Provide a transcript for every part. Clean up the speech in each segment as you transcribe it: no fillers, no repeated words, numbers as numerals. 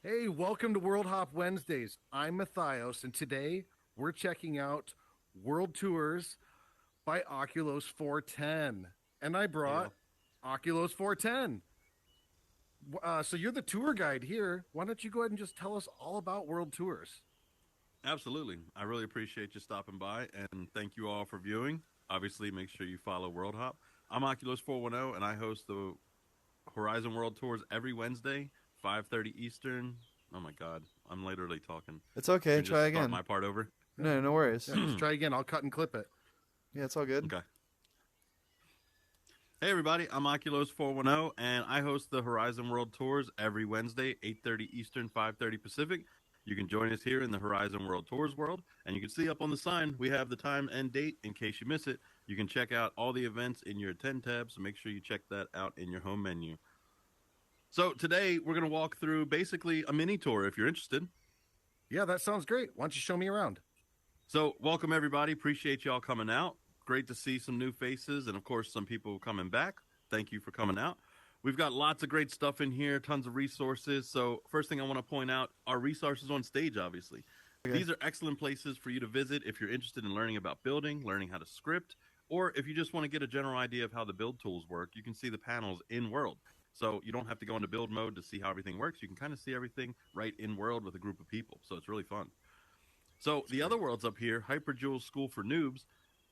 Hey, welcome to World Hop Wednesdays. I'm Matthias, and today we're checking out World Tours by Oculus 410. And I Hey, brought y'all. Oculus 410. So you're the tour guide here. Why don't you go ahead and just tell us all about World Tours? Absolutely. I really appreciate you stopping by and thank you all for viewing. Obviously, make sure you follow World Hop. I'm Oculus 410 and I host the Horizon World Tours every Wednesday, 5:30 Eastern. Oh my god, I'm literally talking. It's You okay. can Try just start again. my part over. Yeah, No worries. yeah, just try again. I'll cut and clip it. Yeah, it's all good. Okay. Hey everybody, I'm Oculus 410 and I host the Horizon World Tours every Wednesday, 8:30 Eastern, 5:30 Pacific. You can join us here in the Horizon World Tours world and you can see up on the sign we have the time and date in case you miss it. You can check out all the events in your attend tab, so make sure you check that out in your home menu. So today we're going to walk through basically a mini tour if you're interested. Yeah, that sounds great. Why don't you show me around? So, welcome everybody. Appreciate y'all coming out. Great to see some new faces and, of course, some people coming back. Thank you for coming out. We've got lots of great stuff in here, tons of resources. So, first thing I want to point out are resources on stage, obviously. Okay. These are excellent places for you to visit if you're interested in learning about building, learning how to script, or if you just want to get a general idea of how the build tools work. You can see the panels in world. So, you don't have to go into build mode to see how everything works. You can kind of see everything right in world with a group of people. So, it's really fun. So That's the great. other worlds up here, Hyperjewel School for Noobs,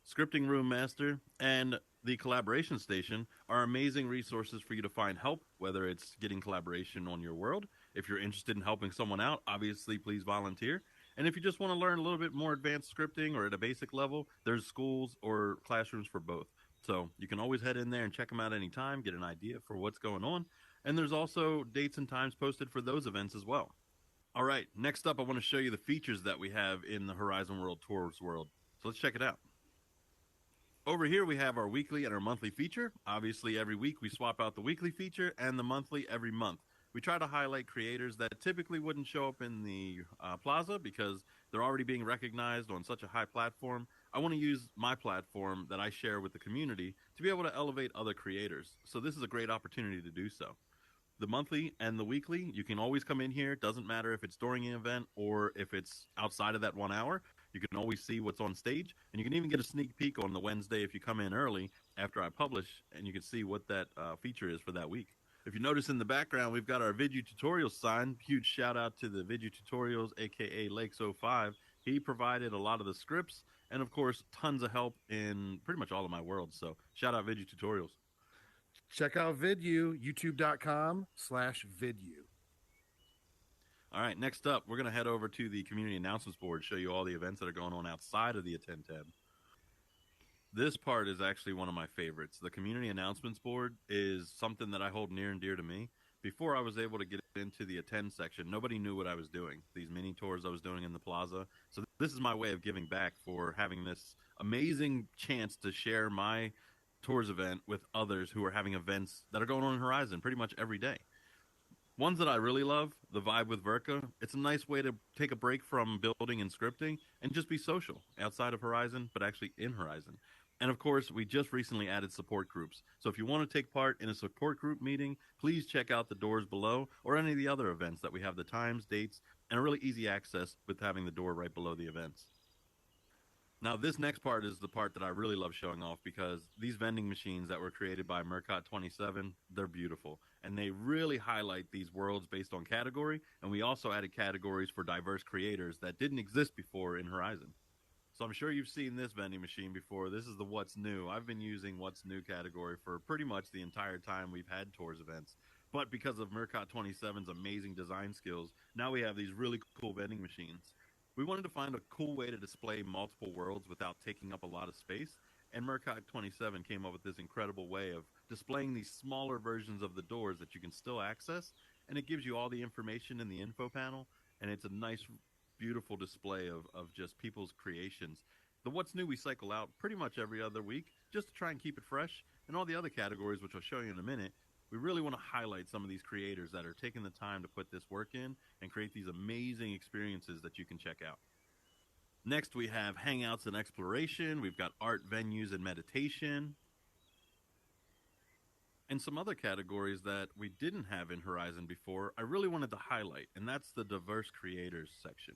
Scripting Room Master, and the Collaboration Station are amazing resources for you to find help, whether it's getting collaboration on your world. If you're interested in helping someone out, obviously please volunteer. And if you just want to learn a little bit more advanced scripting or at a basic level, there's schools or classrooms for both. So you can always head in there and check them out anytime, get an idea for what's going on. And there's also dates and times posted for those events as well. All right, next up, I want to show you the features that we have in the Horizon World Tours world. So let's check it out. Over here, we have our weekly and our monthly feature. Obviously, every week we swap out the weekly feature and the monthly every month. We try to highlight creators that typically wouldn't show up in the plaza because they're already being recognized on such a high platform. I want to use my platform that I share with the community to be able to elevate other creators. So, this is a great opportunity to do so. The monthly and the weekly, you can always come in here. It doesn't matter if it's during an event or if it's outside of that 1 hour. You can always see what's on stage, and you can even get a sneak peek on the Wednesday if you come in early after I publish, and you can see what that feature is for that week. If you notice in the background, we've got our Vidu Tutorials sign. Huge shout out to the Vidu Tutorials, aka Lakes05. He provided a lot of the scripts, and of course, tons of help in pretty much all of my worlds. So, shout out Vidu Tutorials. Check out Vidu, youtube.com/vidu. All right, next up, we're going to head over to the community announcements board, show you all the events that are going on outside of the attend tab. This part is actually one of my favorites. The community announcements board is something that I hold near and dear to me. Before I was able to get into the attend section, nobody knew what I was doing. These mini tours I was doing in the plaza. So this is my way of giving back for having this amazing chance to share my tours event with others who are having events that are going on in Horizon pretty much every day. Ones that I really love, the Vibe with Verka. It's a nice way to take a break from building and scripting and just be social outside of Horizon, but actually in Horizon. And of course, we just recently added support groups. So if you want to take part in a support group meeting, please check out the doors below or any of the other events that we have the times, dates, and a really easy access with having the door right below the events. Now, this next part is the part that I really love showing off because these vending machines that were created by Mercot 27, they're beautiful. And they really highlight these worlds based on category. And we also added categories for diverse creators that didn't exist before in Horizon. So I'm sure you've seen this vending machine before. This is the What's New. I've been using What's New category for pretty much the entire time we've had tours events. But because of Mercot 27's amazing design skills, now we have these really cool vending machines. We wanted to find a cool way to display multiple worlds without taking up a lot of space, and Mercot 27 came up with this incredible way of displaying these smaller versions of the doors that you can still access, and it gives you all the information in the info panel, and it's a nice, beautiful display of just people's creations. The What's New we cycle out pretty much every other week just to try and keep it fresh, and all the other categories, which I'll show you in a minute, we really want to highlight some of these creators that are taking the time to put this work in and create these amazing experiences that you can check out. Next, we have Hangouts and Exploration. We've got art, venues, and meditation. And some other categories that we didn't have in Horizon before, I really wanted to highlight, and that's the diverse creators section.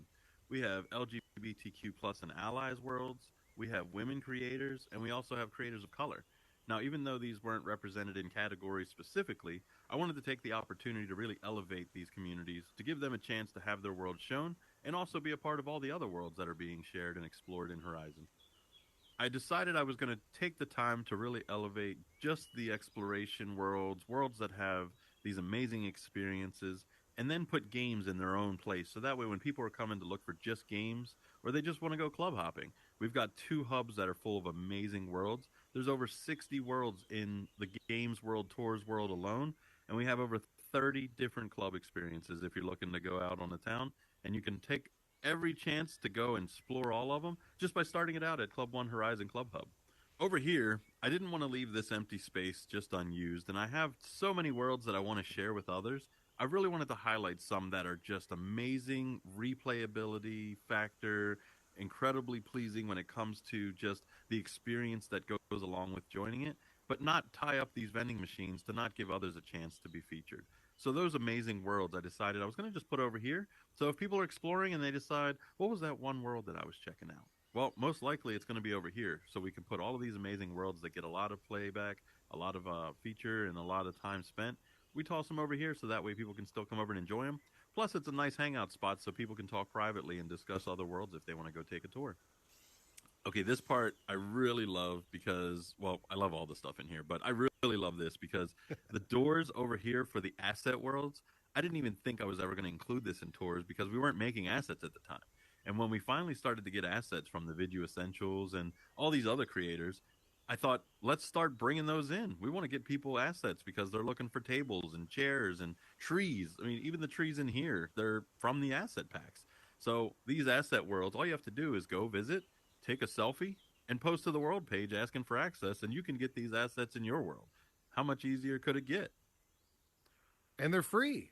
We have LGBTQ plus and allies worlds, we have women creators, and we also have creators of color. Now, even though these weren't represented in categories specifically, I wanted to take the opportunity to really elevate these communities, to give them a chance to have their world shown, and also be a part of all the other worlds that are being shared and explored in Horizon. I decided I was going to take the time to really elevate just the exploration worlds, worlds that have these amazing experiences, and then put games in their own place. So that way, when people are coming to look for just games or they just want to go club hopping, we've got two hubs that are full of amazing worlds. There's over 60 worlds in the Games World Tours world alone, and we have over 30 different club experiences if you're looking to go out on the town. And you can take every chance to go and explore all of them just by starting it out at Club One Horizon Club Hub. Over here, I didn't want to leave this empty space just unused, and I have so many worlds that I want to share with others. I really wanted to highlight some that are just amazing replayability factor, incredibly pleasing when it comes to just the experience that goes along with joining it, but not tie up these vending machines to not give others a chance to be featured. So those amazing worlds I decided I was going to just put over here. So if people are exploring and they decide, what was that one world that I was checking out? Well, most likely it's going to be over here. So we can put all of these amazing worlds that get a lot of playback, a lot of feature, and a lot of time spent. We toss them over here so that way people can still come over and enjoy them. Plus, it's a nice hangout spot so people can talk privately and discuss other worlds if they want to go take a tour. Okay, this part I really love because, well, I love all the stuff in here, but I really love this because the doors over here for the asset worlds, I didn't even think I was ever going to include this in tours because we weren't making assets at the time. And when we finally started to get assets from the Vidu Essentials and all these other creators, I thought, let's start bringing those in. We want to get people assets because they're looking for tables and chairs and trees. I mean, even the trees in here, they're from the asset packs. So these asset worlds, all you have to do is go visit, take a selfie, and post to the world page asking for access, and you can get these assets in your world. How much easier could it get? And they're free.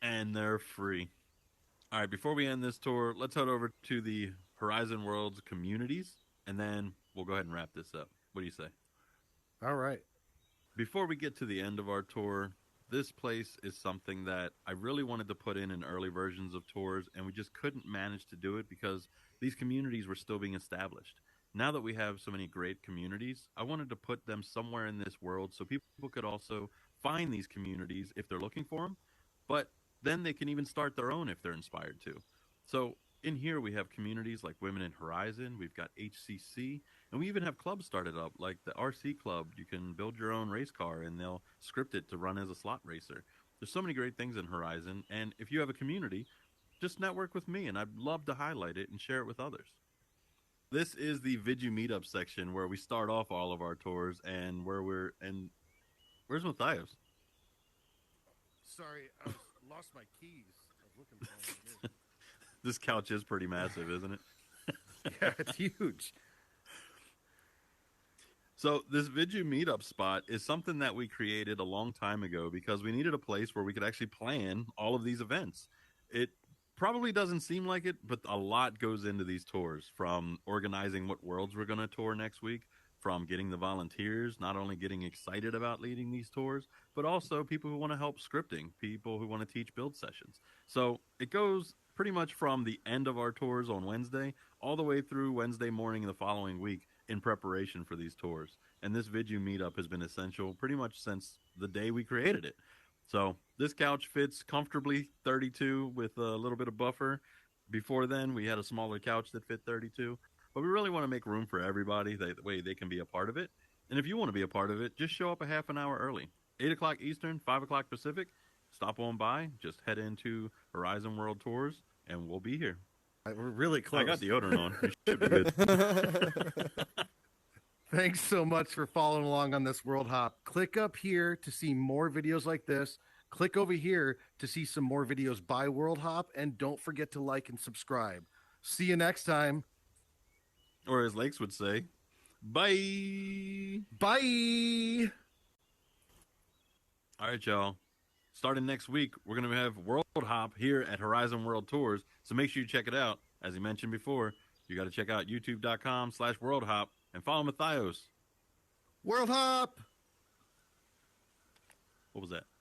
And they're free. All right, before we end this tour, let's head over to the Horizon Worlds communities, and then we'll go ahead and wrap this up. What do you say? All right. Before we get to the end of our tour, this place is something that I really wanted to put in early versions of tours, and we just couldn't manage to do it because these communities were still being established. Now that we have so many great communities, I wanted to put them somewhere in this world so people could also find these communities if they're looking for them, but then they can even start their own if they're inspired to. So in here we have communities like Women in Horizon, we've got HCC, and we even have clubs started up like the RC Club. You can build your own race car and they'll script it to run as a slot racer. There's so many great things in Horizon, and if you have a community, just network with me and I'd love to highlight it and share it with others. This is the Vidu Meetup section where we start off all of our tours and where's Matthias? Sorry, I lost my keys. I was looking for them. This couch is pretty massive, isn't it? Yeah, it's huge. So this Vidu Meetup spot is something that we created a long time ago because we needed a place where we could actually plan all of these events. It probably doesn't seem like it, but a lot goes into these tours, from organizing what worlds we're going to tour next week, from getting the volunteers, not only getting excited about leading these tours, but also people who want to help scripting, people who want to teach build sessions. So it goes pretty much from the end of our tours on Wednesday all the way through Wednesday morning the following week in preparation for these tours. And this Vidu Meetup has been essential pretty much since the day we created it. So this couch fits comfortably 32 with a little bit of buffer. Before then, we had a smaller couch that fit 32. But we really want to make room for everybody. That way they can be a part of it. And if you want to be a part of it, just show up a half an hour early. 8 o'clock Eastern, 5 o'clock Pacific. Stop on by. Just head into Horizon World Tours, and we'll be here. We're really close. I got deodorant on. It should be good. Thanks so much for following along on this World Hop. Click up here to see more videos like this. Click over here to see some more videos by World Hop. And don't forget to like and subscribe. See you next time. Or as Lakes would say, bye. Bye. All right, y'all. Starting next week, we're going to have World Hop here at Horizon World Tours. So make sure you check it out. As he mentioned before, you got to check out youtube.com/World Hop and follow Matthias. World Hop. What was that?